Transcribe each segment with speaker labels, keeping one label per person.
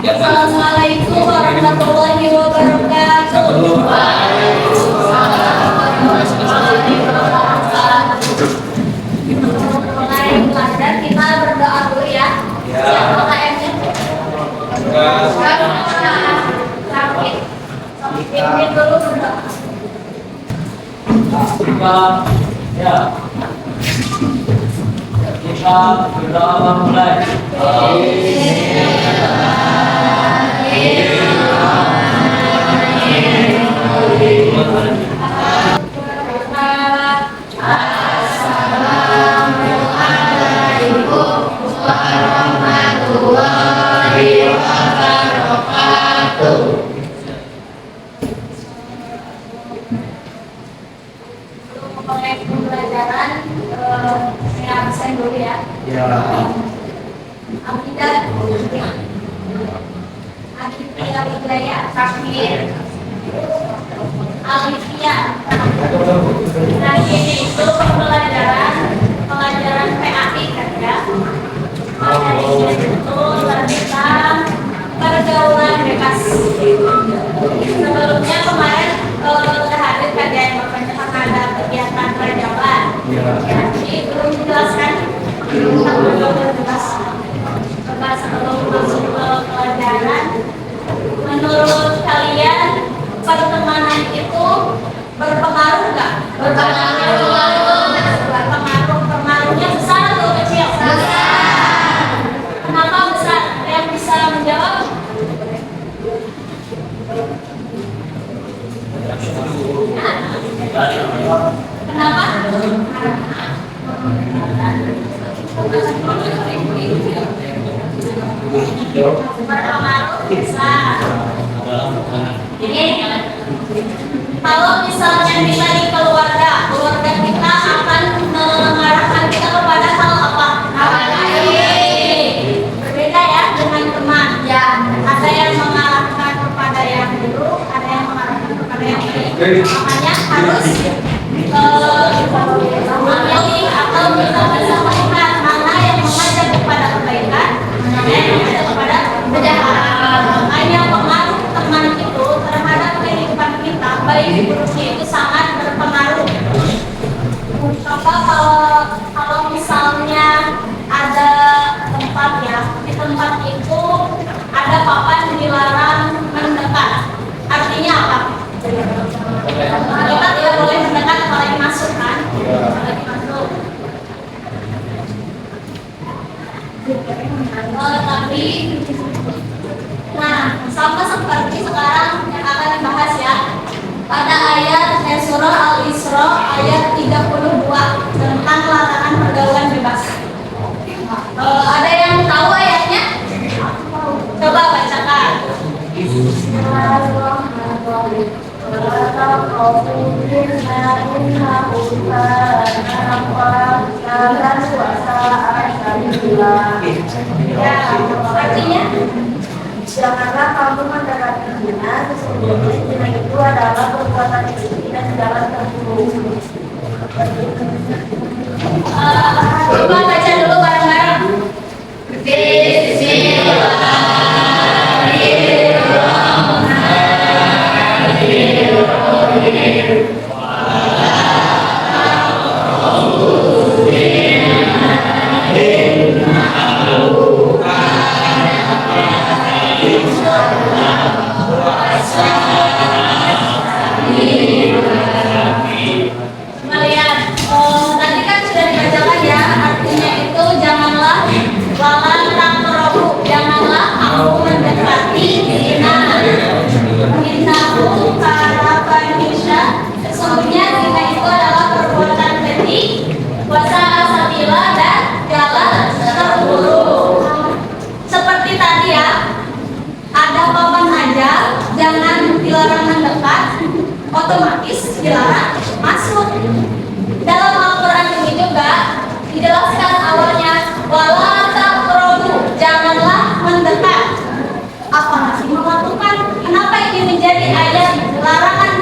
Speaker 1: Assalamualaikum warahmatullahi wabarakatuh. Mulai belajar kita berdoa dulu ya. Siapa KM-nya? Pimpin dulu berdoa.
Speaker 2: Kita berdoa mulai.
Speaker 1: Assalamualaikum warahmatullahi wabarakatuh. Mulai pembelajaran, saya absen dulu ya. Akidah Budaya Takmir Alifia. Nah ini itu pelajaran PAI kan ya. Materinya itu tentang pergaulan bebas. Sebelumnya kemarin udah hadir kan ya, makanya ada kegiatan perjalanan. Jadi belum dijelaskan tentang pergaulan bebas. Sebelum masuk ke pelajaran, menurut kalian pertemanan itu berpengaruh nggak? Berpengaruh. Pengaruhnya besar atau kecil? Besar. Kenapa besar? Yang bisa menjawab? Kenapa? Berpengaruh besar. Jadi kalau misalnya kita di keluarga kita akan mengarahkan kita kepada hal apa? Hal baik. Berbeda ya dengan teman. Ya, ada yang mengarahkan kepada yang buruk, ada yang mengarahkan kepada yang baik. Makanya harus memilih atau kita bisa melihat mana yang mengajak kepada kebaikan, mana yang mengajak kepada kejahatan. Makanya pengaruh teman itu terhadap kehidupan kita, baik buruknya itu sangat berpengaruh. Coba kalau misalnya ada tempat ya, di tempat itu ada papan dilarang mendekat. Artinya apa? Kita tidak boleh mendekat apalagi masuk kan? Apalagi masuk. Tapi nah, sama seperti sekarang yang akan dibahas ya. Pada ayat surah Al-Isra ayat 32 tentang larangan pergaulan bebas. Ada yang tahu ayatnya? Coba bacakan. Ya, artinya janganlah kamu mendekati zina, sesungguhnya zina itu adalah perbuatan keji dan jalan terburuk. Coba baca dulu bareng-bareng. Bismillahirrahmanirrahim. Tadi kan sudah dibacakan ya, artinya itu janganlah walan taqrabu, janganlah kamu mendekati zina. Innahu kana fahisha, sesungguhnya zina itu adalah perbuatan keji, wasa'a sabila dan jalan terburuk. Seperti tadi ya, ada papan aja, jangan dilarang mendekat, otomatis dilarang masuk. Dalam Al-Quran ini juga dijelaskan awalnya wala taqrabu, janganlah mendekat. Apa masih melakukan? Kenapa ini menjadi ayat larangan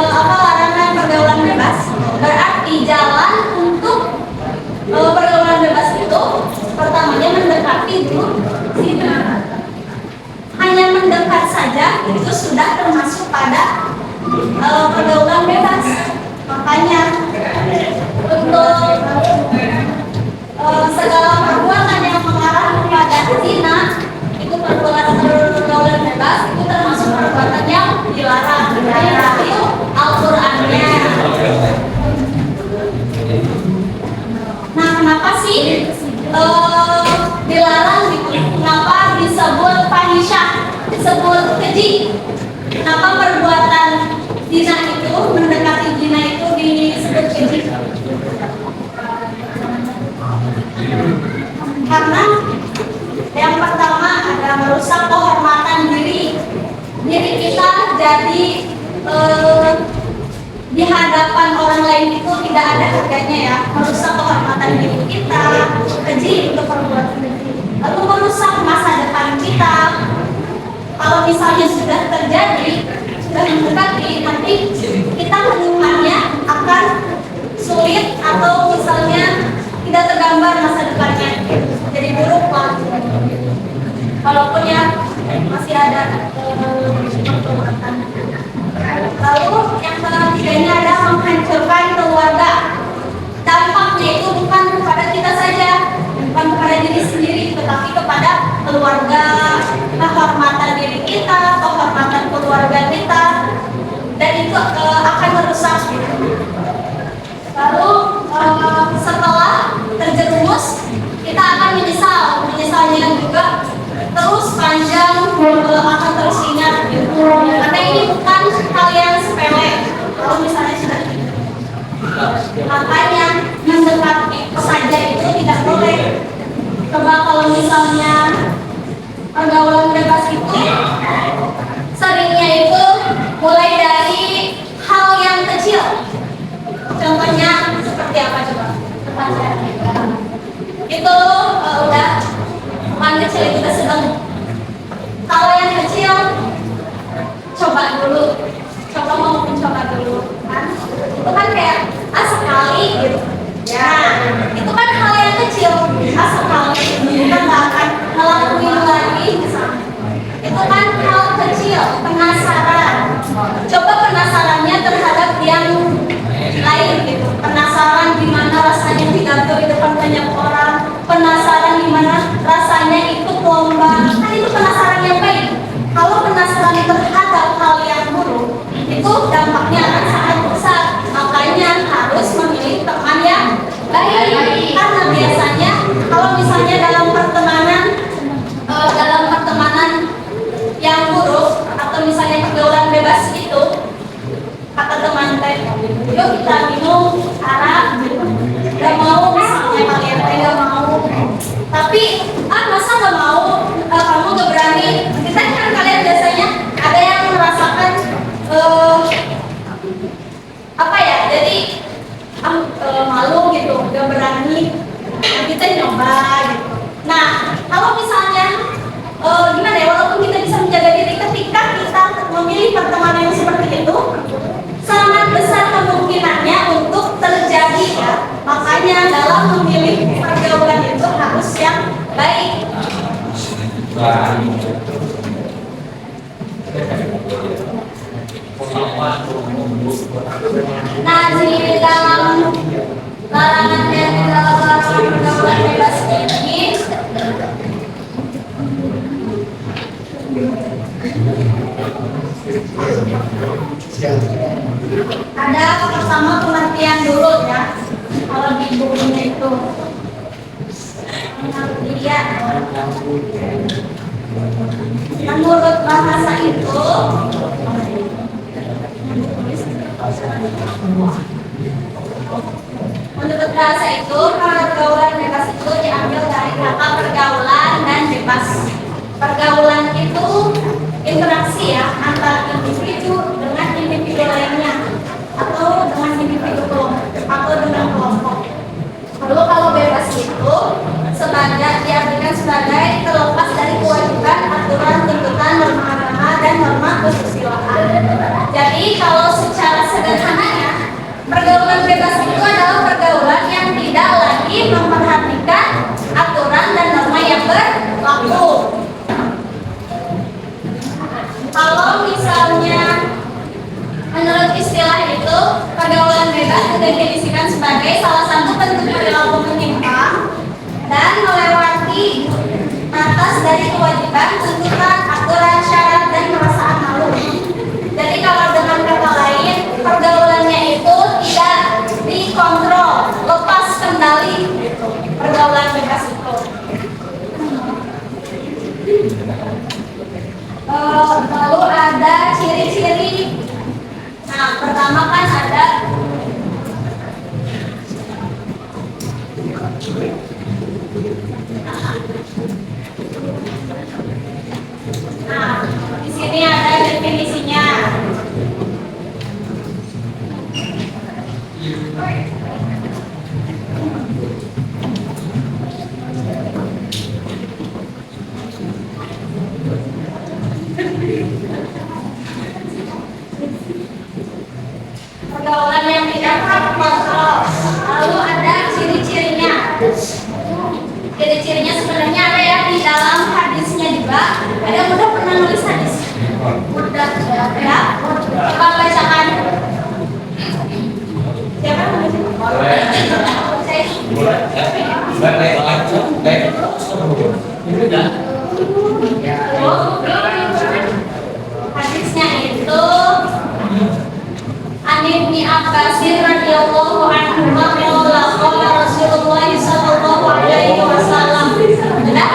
Speaker 1: larangan pergaulan bebas? Berarti jalan untuk pergaulan bebas itu pertamanya mendekati dulu zina. masih dilarang gitu. Kenapa disebut fahisyah, disebut keji? Kenapa perbuatan zina itu, mendekati zina itu disebut keji? Karena yang pertama ada merusak kehormatan diri kita, jadi di hadapan orang lain itu tidak ada harganya ya, merusak kehormatan diri kita, keji untuk perbuatan keji. Lalu merusak masa depan kita. Kalau misalnya sudah terjadi, sudah mendekati, nanti kita menemukannya akan sulit atau misalnya tidak tergambar masa depannya, jadi buruk lah. Walaupun ya masih ada perbuatan. Lalu yang ketiganya ada menghancurkan keluarga. Dampaknya itu bukan kepada kita saja, bukan kepada diri sendiri, tetapi kepada keluarga, kehormatan diri kita, kehormatan keluarga kita, dan itu akan merusak. Lalu setelah terjerumus, kita akan menyesalnya juga terus panjang, akan terus ingat gitu. Karena ini bukan hal yang sepele. Kalau misalnya sudah makanya mendekat saja itu tidak boleh. Coba kalau misalnya pergaulan bebas itu seringnya itu mulai dari hal yang kecil. Contohnya seperti apa coba? Itu udah bukan kecil, itu udah sedang. Kalau yang kecil coba dulu, mau mencoba dulu kan? Itu kan kayak sekali gitu. Ya, itu kan hal yang kecil, sekali kita nggak akan ngelakuin lagi misalnya. Itu kan hal kecil, penasaran. Coba penasarannya terhadap yang lain gitu. Penasaran gimana rasanya pidato di depan banyak orang, penasaran gimana rasanya ikut lomba. Kan itu penasaran yang baik. Kalau penasaran terhadap hal yang buruk, itu dampaknya akan sangat besar. Makanya harus memilih teman yang baik. Karena biasanya kalau misalnya dalam pertemanan yang buruk atau misalnya pergaulan bebas itu, kata teman teh, yuk kita minum arak, gak mau misalnya kalian gak mau, tapi masa gak mau, kamu gak berani. Kita kan kalian biasanya ada yang merasakan apa ya, jadi malu gitu, gak berani, kita nyoba gitu. Nah kalau misalnya gimana ya, walaupun kita bisa menjaga diri, ketika kita memilih pertemanan yang seperti itu, sangat besar kemungkinannya untuk terjadi ya. Makanya dalam memilih pergaulan itu harus yang baik. Nah, di dalam larangan dan di dalam larangan pergaulan bebas ini ada pertama pengertian dulu ya. Kalau di bukunya itu dia menurut bahasa itu pergaulan bebas itu diambil dari kata pergaulan dan bebas. Pergaulan itu interaksi ya antara individu dengan individu lainnya, atau dengan individu atau dengan kelompok. Lalu kalau bebas itu diartikan sebagai terlepas dari kewajiban, aturan, tuntutan, norma agama dan norma kesusilaan. Jadi kalau secara sederhananya, pergaulan bebas itu adalah pergaulan yang tidak lagi memperhatikan aturan dan norma yang berlaku. Kalau misalnya menurut istilah itu, pergaulan bebas didefinisikan sebagai salah satu bentuk perilaku menyimpang dan melewati batas dari kewajiban, tuntutan, aturan, syarat, dan perasaan malu. Jadi kalau dengan kata lain, pergaulannya itu tidak dikontrol, lepas kendali. Pergaulan Lalu ada ciri-ciri. Nah, pertama kan ada di sini ada definisinya. Pergaulan yang tidak terkontrol. Lalu ada ciri-cirinya. Ciri-cirinya sebenarnya ada ya di dalam hadisnya juga. Ada udah pernah nulis hadis? Udah ya. Coba bacakan. Siapa yang nulis? Hadisnya itu An Ibni Abbasin radhiyallahu anhu qala Rasulullah sallallahu alaihi wasallam la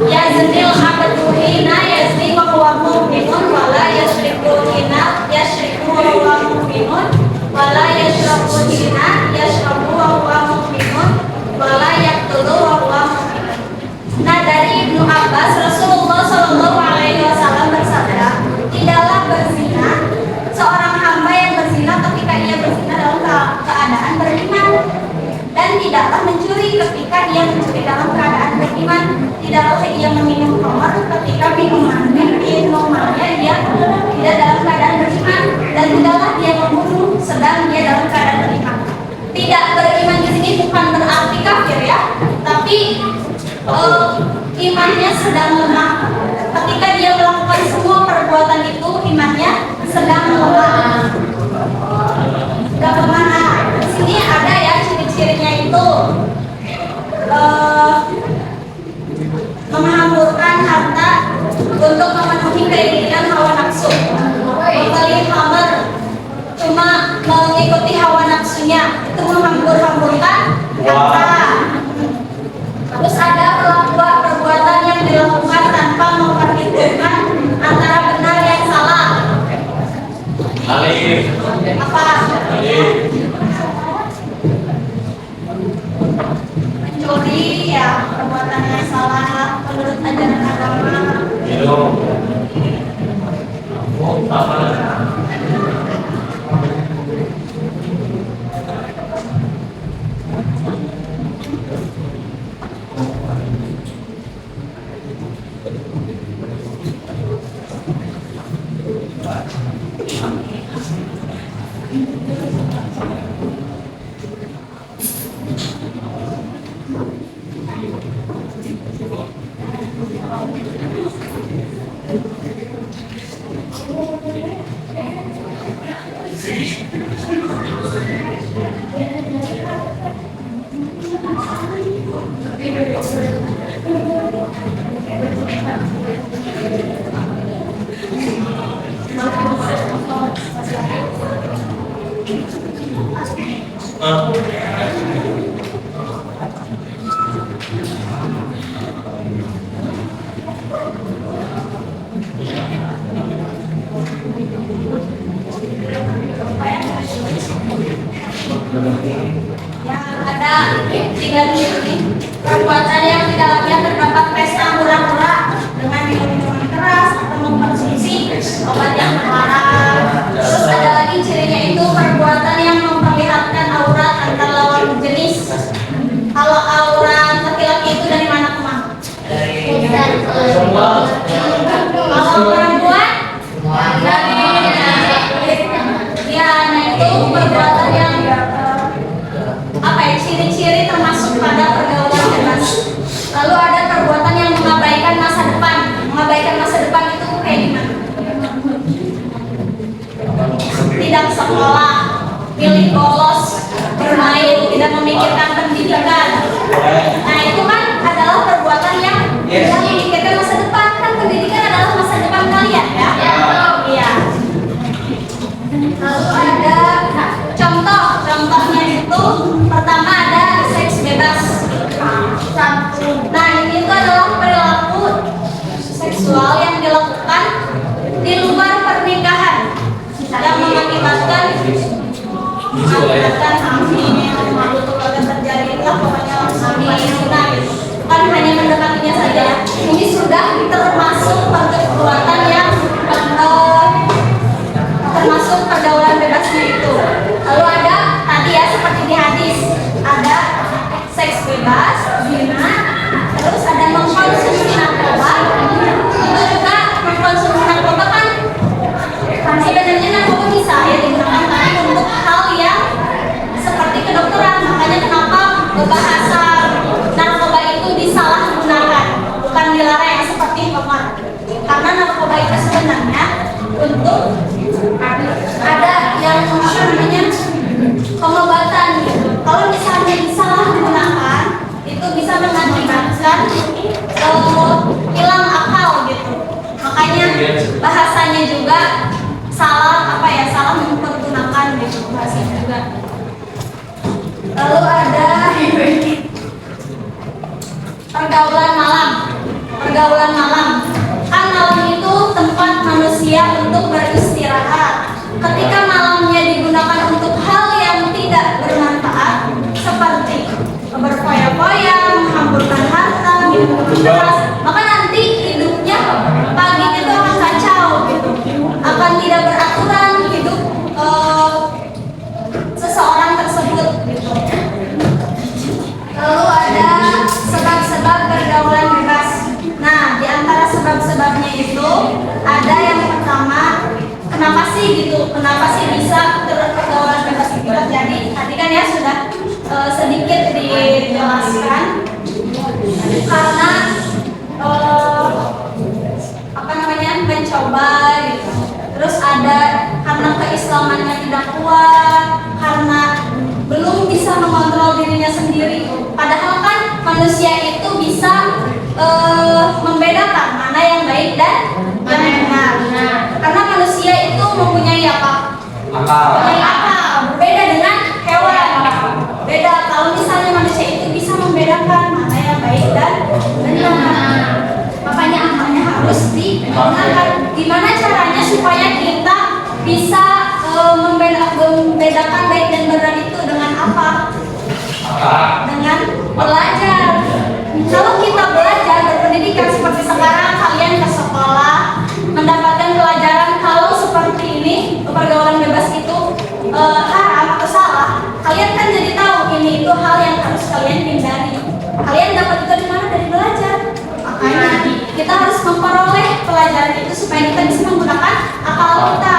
Speaker 1: yaznil abdu hina yazni wa huwa mu'minun wa la yashriku hina yashriku wa huwa mu'minun wa la yashrabu hina yashrabu wa huwa mu'minun wa la yaqtulu wa huwa mu'minun. Nah, dari Ibnu Abbas, Rasulullah sallallahu alaihi wasallam bersabda, tidaklah berzina seorang hamba yang berzina ketika ia berzina dalam keadaan beriman, dan tidaklah mencuri ketika dia mencuri dalam keadaan beriman, tidaklah ia meminum khamr ketika minumannya dia tidak dalam keadaan beriman, dan tidaklah dia membunuh sedang dia dalam keadaan beriman. Tidak beriman di sini bukan berarti kafir ya, tapi imannya sedang lemah. Ketika dia melakukan semua perbuatan itu, imannya sedang lemah. Bagaimana? Di sini ada ya ciri-cirinya itu menghamburkan harta untuk memenuhi keinginan hawa nafsu, membeli khamr cuma mengikuti hawa nafsunya, itu menghambur-hamburkan harta. Terus ada perbuatan yang dilakukan tanpa memperhitungkan antara benar dan salah. Apa? Mencuri ya, perbuatan yang salah menurut ajaran agama. Yang ada tiga ciri perbuatan yang di dalamnya terdapat pesta hura-hura dengan minuman keras atau mengkonsumsi obat yang terlarang. Terus ada lagi cirinya itu perbuatan yang memperlihatkan aurat antar lawan jenis. Kalau aurat laki-laki itu dari mana ke mana? Kalau perempuan dari ya, nah itu perbuatan yang apa ya, ciri-ciri termasuk pada pergaulan bebas. Lalu ada perbuatan yang mengabaikan masa depan. Mengabaikan masa depan itu kayak gimana? Tidak sekolah, pilih bolos, bermain, tidak memikirkan pendidikan. Nah itu kan adalah perbuatan yang tidak memikirkan masa depan. Kan pendidikan adalah masa depan kalian ya? Iya. Lalu ada contohnya itu pertama ada seks bebas. Nah ini itu adalah perilaku seksual yang dilakukan Mengatakan amin, malu kalau akan terjadi lah pokoknya amin. Nah, gitu. Bukan hanya mendekatinya saja. Ini sudah termasuk perbuatan yang termasuk pergaulan bebasnya itu. Lalu ada tadi ya seperti di hadis, ada seks bebas, zina, terus ada mengkonsumsi narkoba. Itu juga mengkonsumsi narkoba kan sebenarnya narkoba bisa ya digunakan tapi untuk hal yang seperti kedokteran. Makanya kenapa bahasa narkoba itu disalahgunakan, bukan dilarang yang seperti kemarin. Karena narkoba itu sebenarnya untuk ada yang apa namanya pengobatan gitu. Kalau misalnya disalahgunakan itu bisa mengakibatkan hilang akal gitu. Makanya bahasanya juga salah salah mempergunakan gitu bahasa juga. Lalu ada pergaulan malam. Pergaulan malam. Kan malam itu tempat manusia untuk beristirahat. Ketika malamnya digunakan untuk hal yang tidak bermanfaat seperti berfoya-foya, menghamburkan harta, minum keras, maka nanti hidupnya paginya itu akan kacau gitu. Akan tidak beraturan hidup seseorang tersebut gitu. Lalu ada sebab-sebab pergaulan bebas. Nah, di antara sebab-sebabnya itu ada yang pertama, kenapa sih gitu? Kenapa sih bisa pergaulan bebas itu terjadi? Tadi kan ya sudah sedikit dijelaskan. Karena apa namanya? Mencoba gitu. Terus ada karena keislamannya tidak kuat, karena belum bisa mengontrol dirinya sendiri. Padahal kan manusia itu bisa membedakan mana yang baik dan yang benar. Karena manusia itu mempunyai apa? Mempunyai akal. Berbeda dengan hewan. Beda. Kalau misalnya manusia itu bisa membedakan mana yang baik dan benar. Makanya akalnya harus digunakan. Gimana caranya supaya kita bisa membedakan baik dan benar itu dengan apa? Dengan belajar. Kalau kita belajar berpendidikan seperti sekarang, kalian ke sekolah mendapatkan pelajaran kalau seperti ini pergaulan bebas itu haram atau salah, kalian kan jadi tahu ini itu hal yang harus kalian hindari. Kalian dapat itu dari mana? Dari belajar. Makanya kita harus memperoleh pelajaran itu supaya kita bisa menggunakan akal kita.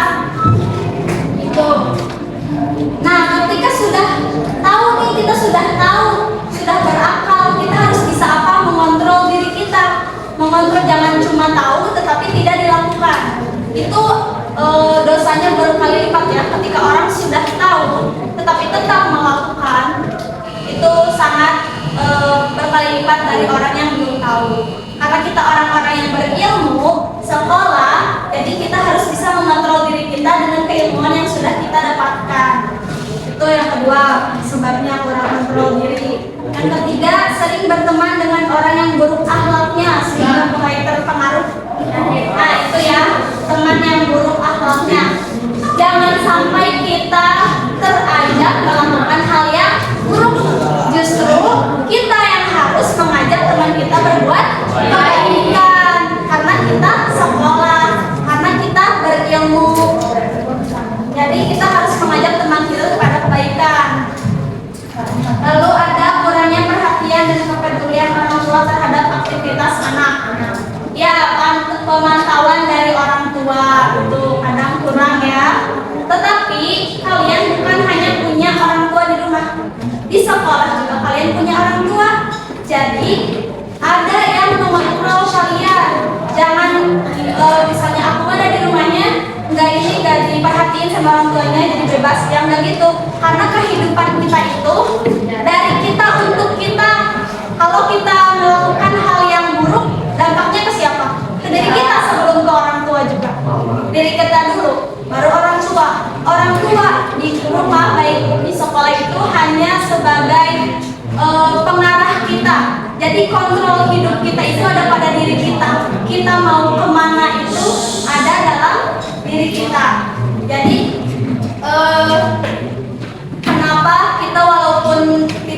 Speaker 1: Itu. Nah, ketika sudah tahu nih, kita sudah tahu, sudah berakal, kita harus bisa apa? Mengontrol diri kita. Mengontrol, jangan cuma tahu tetapi tidak dilakukan. Itu dosanya berkali lipat ya. Ketika orang sudah tahu tetapi tetap melakukan, itu sangat berkali lipat dari orang yang belum tahu. Karena kita orang-orang yang berilmu, sekolah, jadi kita harus bisa mengontrol diri kita dengan keilmuan yang sudah kita dapatkan. Itu yang kedua, sebabnya kurang kontrol diri. Yang ketiga, sering berteman dengan orang yang buruk akhlaknya sehingga mulai terpengaruh. Nah, itu ya, teman yang buruk akhlaknya. Jangan sampai kita terajak melakukan hal yang buruk. Justru kita yang harus mengajak teman kita berbuat kebaikan. Karena kita sekolah, karena kita berilmu. Jadi kita harus mengajak teman kita kepada kebaikan. Lalu ada kurangnya perhatian dan kepedulian orang tua terhadap aktivitas anak. Ya, pemantauan dari orang tua itu kadang kurang ya. Tetapi kalian bukan hanya punya orang tua di rumah, di sekolah juga kalian punya orang tua. Jadi ada yang mengontrol kalian. Jangan misalnya aku ada di rumahnya nggak diperhatiin sama orang tuanya, jadi bebas, yang nggak gitu. Karena kehidupan kita itu dari kita untuk kita. Kalau kita melakukan hal yang buruk, dampaknya ke siapa? Ke diri kita sebelum ke orang tua juga. Diri kita dulu, baru orang tua. Orang tua di rumah baik di sekolah itu hanya sebagai pengarah kita. Jadi kontrol hidup kita itu ada pada diri kita. Kita mau kemana itu ada dalam diri kita. Jadi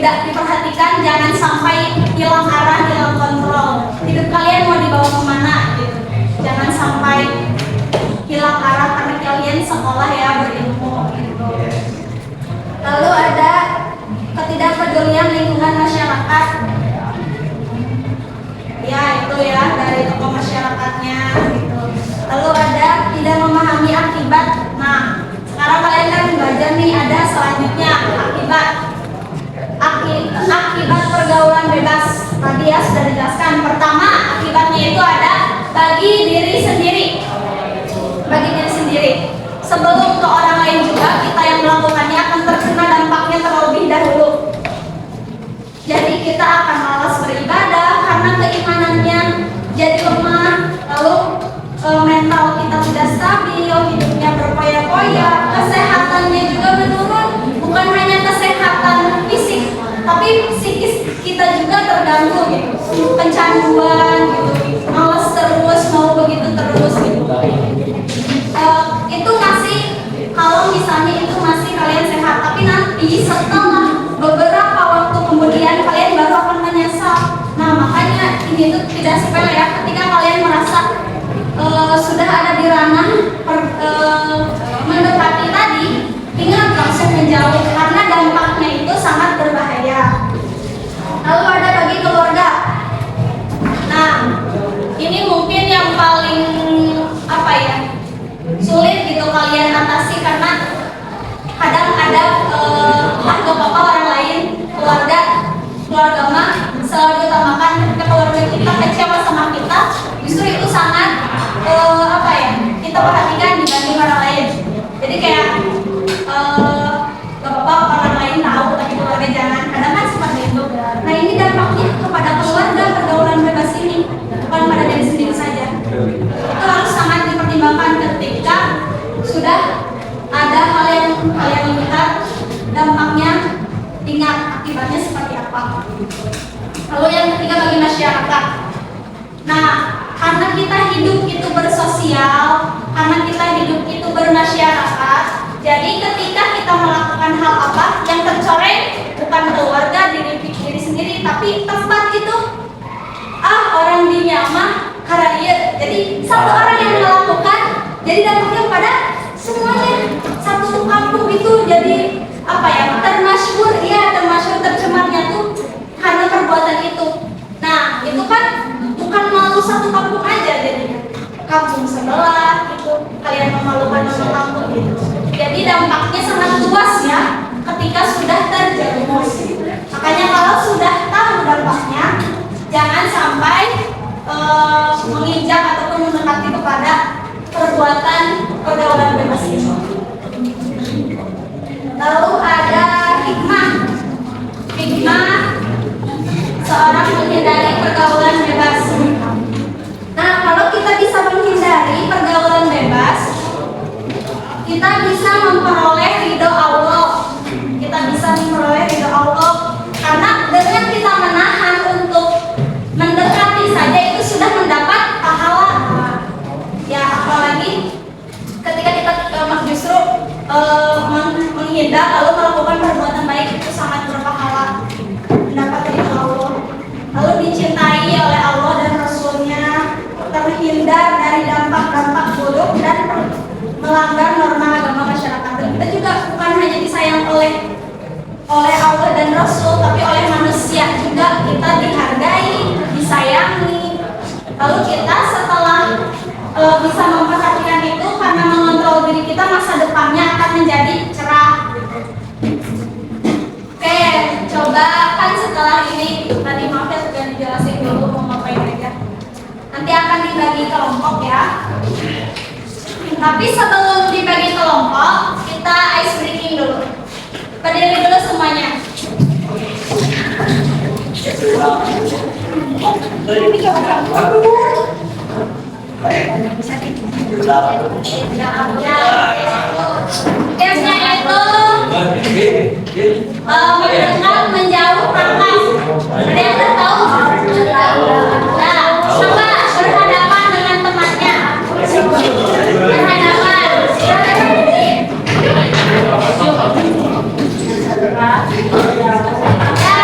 Speaker 1: tidak diperhatikan, jangan sampai hilang arah, hilang kontrol. Hidup kalian mau dibawa kemana gitu. Jangan sampai hilang arah karena kalian sekolah ya, berilmu gitu. Lalu ada ketidakpedulian lingkungan masyarakat. Ya itu ya, dari tokoh masyarakatnya gitu. Lalu ada tidak memahami akibat. Nah, sekarang kalian kan belajar nih, ada selanjutnya akibat. Akibat pergaulan bebas. Tadi ya sudah dijelaskan. Pertama, akibatnya itu ada bagi diri sendiri. Bagi diri sendiri. Sebelum ke orang lain juga, kita yang melakukannya akan terkena dampaknya terlebih dahulu. Jadi kita akan malas beribadah karena keimanannya jadi lemah. Lalu mental kita tidak stabil, hidupnya berpoya-poya, kesehatannya juga menurun. Bukan hanya kesehatan fisik, tapi psikis kita juga terganggu gitu. Kecanduan gitu, malas terus, mau begitu terus gitu. Itu masih, kalau misalnya itu masih kalian sehat, tapi nanti setelah beberapa waktu kemudian kalian baru akan menyesal. Nah makanya ini tuh tidak sepele ya, ketika kalian merasa sudah ada di ranah mendekati tadi, ingat langsung menjauh karena dampaknya itu sangat berbahaya. Lalu ada bagi keluarga. Nah ini mungkin yang paling apa ya, sulit gitu kalian atasi karena kadang ada gak apa-apa orang lain, keluarga mah selalu diutamakan. Ketika keluarga kita kecewa sama kita, justru itu sangat apa ya, kita perhatikan dibanding orang lain. Jadi kayak gak apa-apa orang lain tahu tapi keluarga jangan, kadang kan seperti itu. Nah ini dampaknya kepada keluarga pergaulan bebas ini, bukan pada diri sendiri saja. Itu harus sangat dipertimbangkan ketika sudah ada hal yang kalian lihat dampaknya, ingat akibatnya seperti apa. Lalu yang ketiga bagi masyarakat. Nah, karena kita hidup itu bersosial, karena kita hidup itu bermasyarakat, jadi ketika kita melakukan hal apa yang tercoreng bukan keluarga, diri sendiri, tapi tempat itu orang dinyamah karena iya. Jadi satu orang yang melakukan, jadi dampaknya pada semuanya. Satu kampung itu jadi apa ya, termasyhur, tercemarnya tuh karena perbuatan itu. Nah itu kan bukan malu satu kampung aja, jadi kampung sebelah itu kalian memalukan nama kampung gitu. Jadi dampaknya sangat luas ya ketika sudah terjerumus. Makanya kalau sudah tahu dampaknya, jangan sampai menginjak ataupun mendekati kepada perbuatan pergaulan bebas ini. Lalu ada hikmah. Hikmah seorang menghindari pergaulan bebas. Nah, kalau kita bisa menghindari pergaulan bebas, kita bisa memperoleh ridho Allah. Kita bisa memperoleh ridho Allah karena dengan kita menahan untuk mendekati saja itu sudah mendapat pahala. Ya, apalagi ketika kita justru menghindar lalu melakukan perbuatan baik, itu sangat berpahala, mendapat ridho Allah, lalu dicintai oleh Allah dan Rasulnya, terhindar dari dampak-dampak buruk dan melanggar norma agama masyarakat. Dan kita juga bukan hanya disayang oleh Allah dan Rasul, tapi oleh manusia juga kita dihargai, disayangi. Lalu kita setelah bisa memperhatikan itu, karena mengontrol diri kita, masa depannya akan menjadi cerah. Oke, coba kan setelah ini tadi maaf ya sudah dijelasin dulu mau ngapain aja. Nanti akan dibagi kelompok ya. Tapi sebelum dibagi kelompok, kita ice breaking dulu. Berdiri dulu semuanya. Tipsnya itu mendekat, menjauh, rangkas. Ada yang udah tahu? Nah, coba berhadapan dengan temannya. Berhadapan. Ya,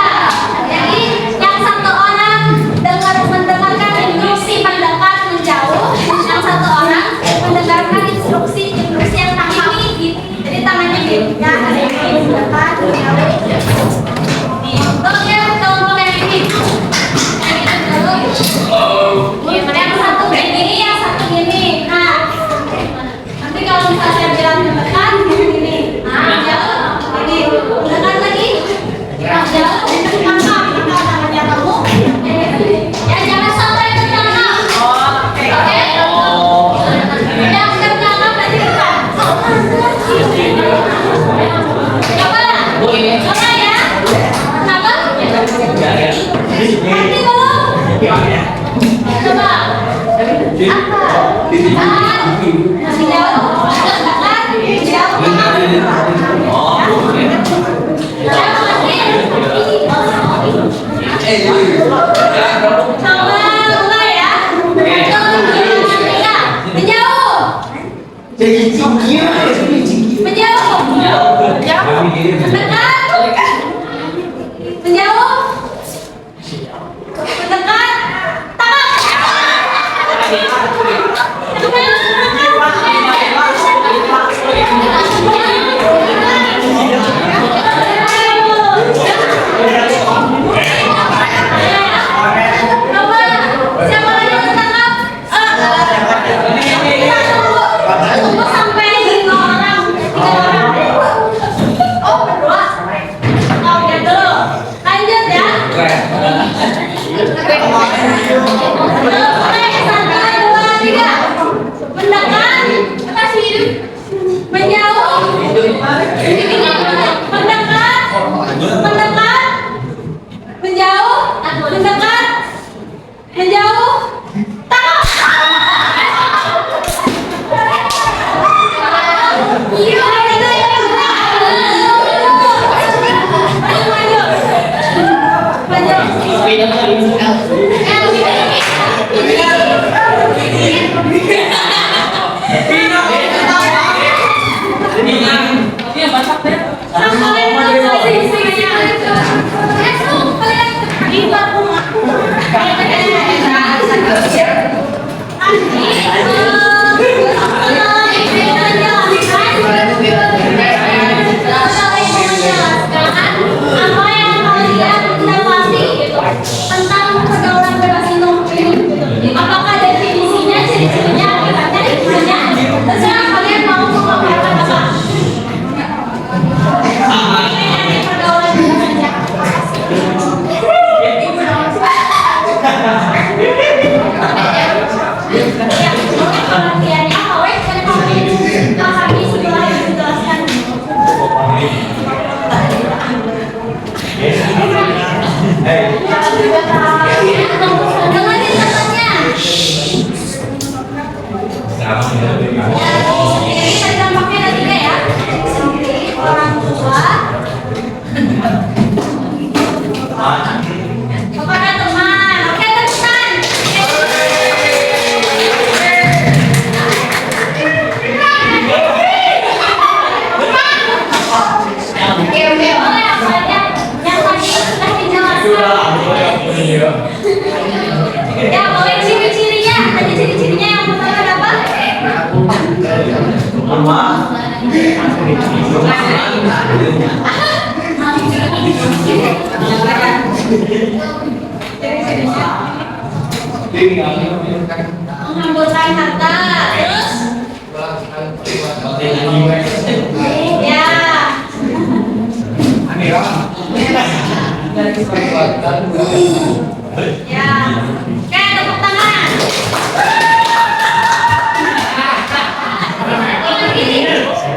Speaker 1: Coba. Apa? Masih jauh. Coba mulai ya. Menjauh. Menjauh. Mendekat. Menjauh. Mendekat. Ya, boleh ciri-cirinya. Ada ciri-cirinya yang pertama apa? Menghamburkan harta. Terus? Ya. Ya. Oke, tepuk tangan.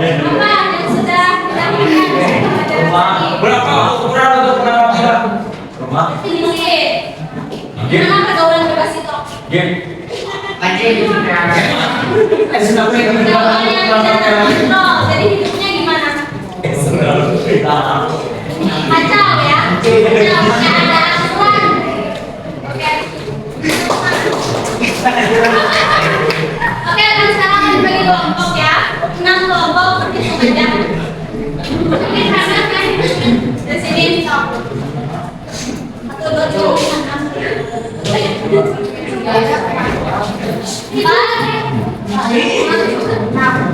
Speaker 1: Apa yang sudah dilakukan
Speaker 2: Berapa ukuran untuk penampilan rumah?
Speaker 1: sedikit. Gimana pergaulan bebas itu? Pergaulan yang tidak terkontrol. Jadi hidupnya gimana? Kacau ya? Kacau, nggak ada aturan. Oke. Oke, dan sekarang akan dibagi kelompok ya. 6 kelompok berhitung aja. Oke, karena kan di sini stop. 1, 2, 3, 4, 5, 6.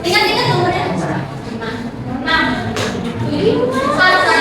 Speaker 1: Ingat-ingat nomornya. 6, 5, 4.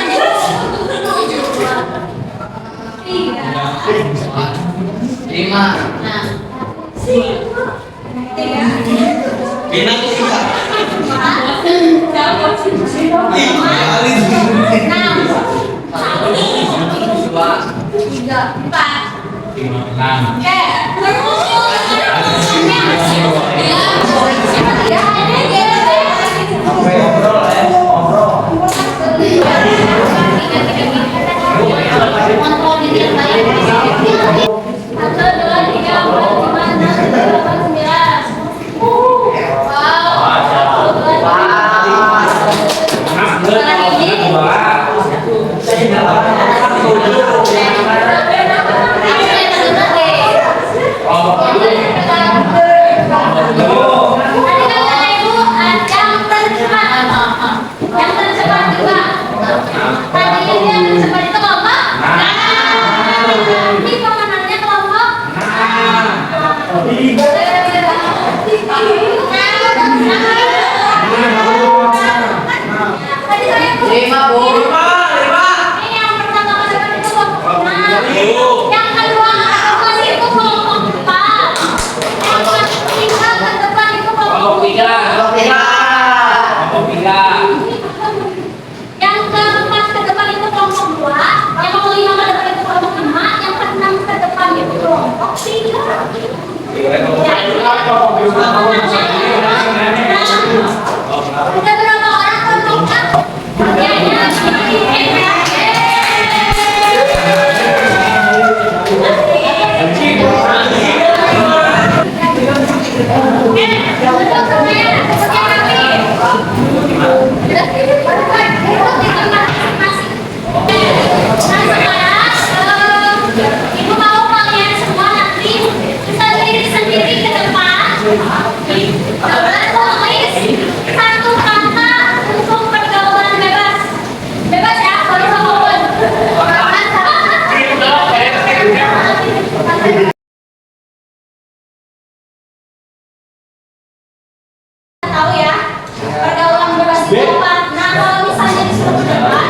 Speaker 1: Tahu ya, pergaulan bebas itu apa? Nah, kalau misalnya disuruh berdebat,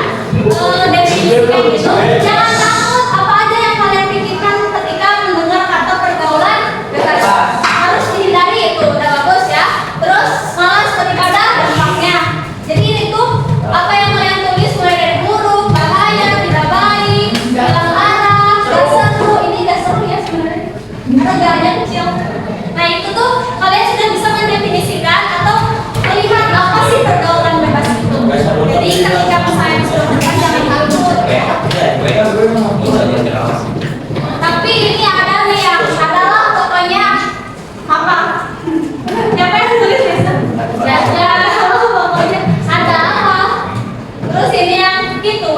Speaker 1: definisikan gitu, jangan takut apa aja yang kalian pikirkan ketika mendengar kata pergaulan bebas. Harus dihindari itu, udah bagus ya. Terus malah seperti pada dampaknya. Jadi itu apa yang kalian tulis mulai dari buruk, bahaya, tidak baik, hilang arah, gak seru. Ini gak seru ya sebenarnya. Karena gaknya kecil. Nah itu tuh kalian sudah bisa mendefinisikan atau melihat apa sih pergaulan bebas itu. Jadi ketika misalnya sudah berdebat jangan takut. Tapi ini ada nih yang adalah pokoknya apa? Siapa yang tulis ya? Pokoknya ada apa? Terus ini yang gitu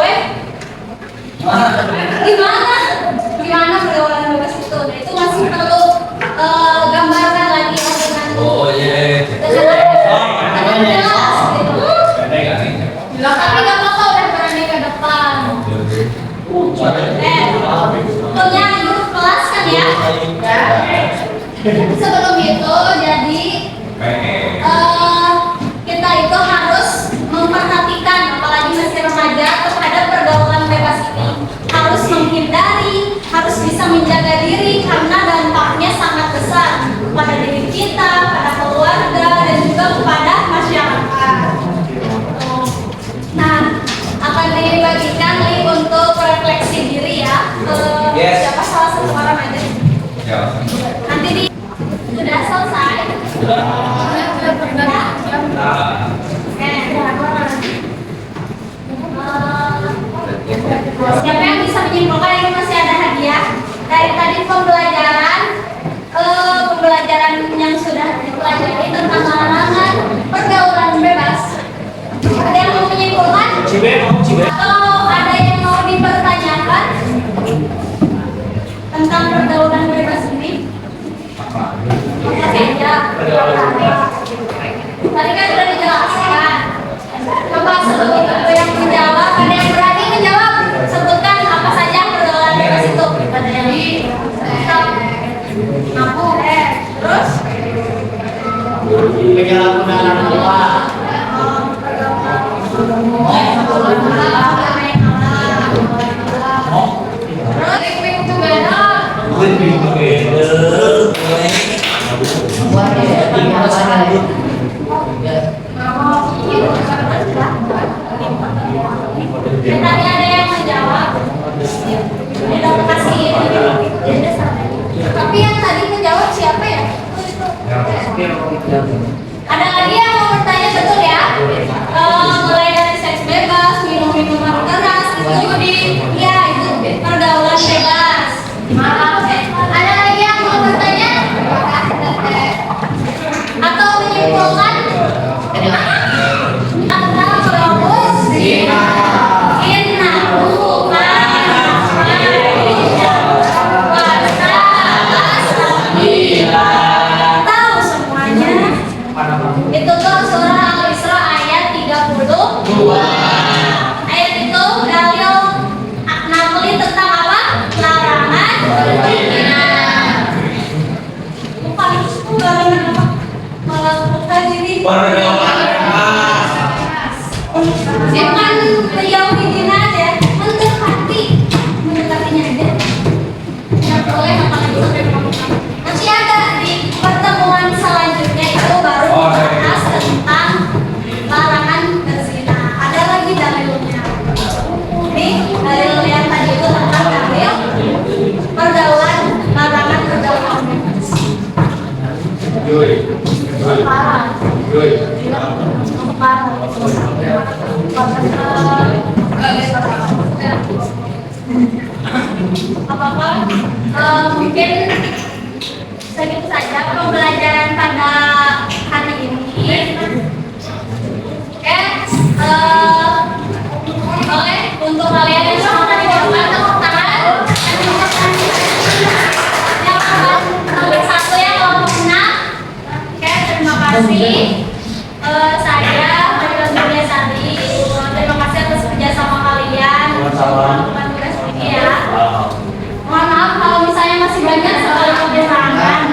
Speaker 1: gimana pergaulan bebas itu? Nah itu masih perlu gambarkan lagi ya dengan jelas gitu. Tapi nggak apa-apa udah berani ke depan. Punya grup kelas kan ya? Sebelum itu jadi kita itu harus memperhatikan apalagi masih remaja terhadap pergaulan bebas ini. Harus menghindari, harus bisa menjaga diri karena dampaknya sangat besar pada diri kita, pada keluarga dan juga kepada masyarakat. Nah, akan dibagikan link untuk refleksi diri ya. Siapa salah satu orang aja. Nanti sudah selesai. Sudah pernah. Siapa yang bisa menyimpulkan ini masih ada hadiah dari tadi pembelajaran yang sudah dipelajari tentang larangan pergaulan bebas. Ada yang mau menyimpulkan? Atau ada yang mau dipertanyakan tentang pergaulan bebas ini? Oke ya. Tadi kan sudah dijelaskan. Coba sebelum itu yang menjawab, ada yang berani menjawab? Sebutkan apa saja pergaulan bebas itu. Ada yang aku terus
Speaker 3: penyalahgunaan narkoba.
Speaker 1: Tadi ada yang menjawab. Udah kasih ini. Tapi yang tadi menjawab siapa ya? Ada lagi yang mau bertanya betul ya? Mulai dari seks bebas, minum-minuman keras, itu judi, ya itu pergaulan bebas. Ada lagi yang mau bertanya? Atau menyimpulkan? Atau bagus? Innahu Bukan menjauhi aja, mendekatinya aja. Nggak boleh apalagi sampai melakukan. Nanti ada di pertemuan selanjutnya itu baru membahas tentang larangan berzina. Ada lagi dalilnya. Nih dalil yang tadi itu tentang dalil pergaulan, larangan pergaulan bebas. Parah. Apa-apa mungkin segitu saja pembelajaran pada hari ini. Oke, untuk kalian yang sudah menjawab tepuk tangan. Yang nomor 1 ya kelompok 6. Oke, terima kasih. Saya Maria Sari. Terima kasih atas kerjasama kalian. Melakukan tugas ini ya. Mohon maaf kalau misalnya masih banyak soal kebenaran.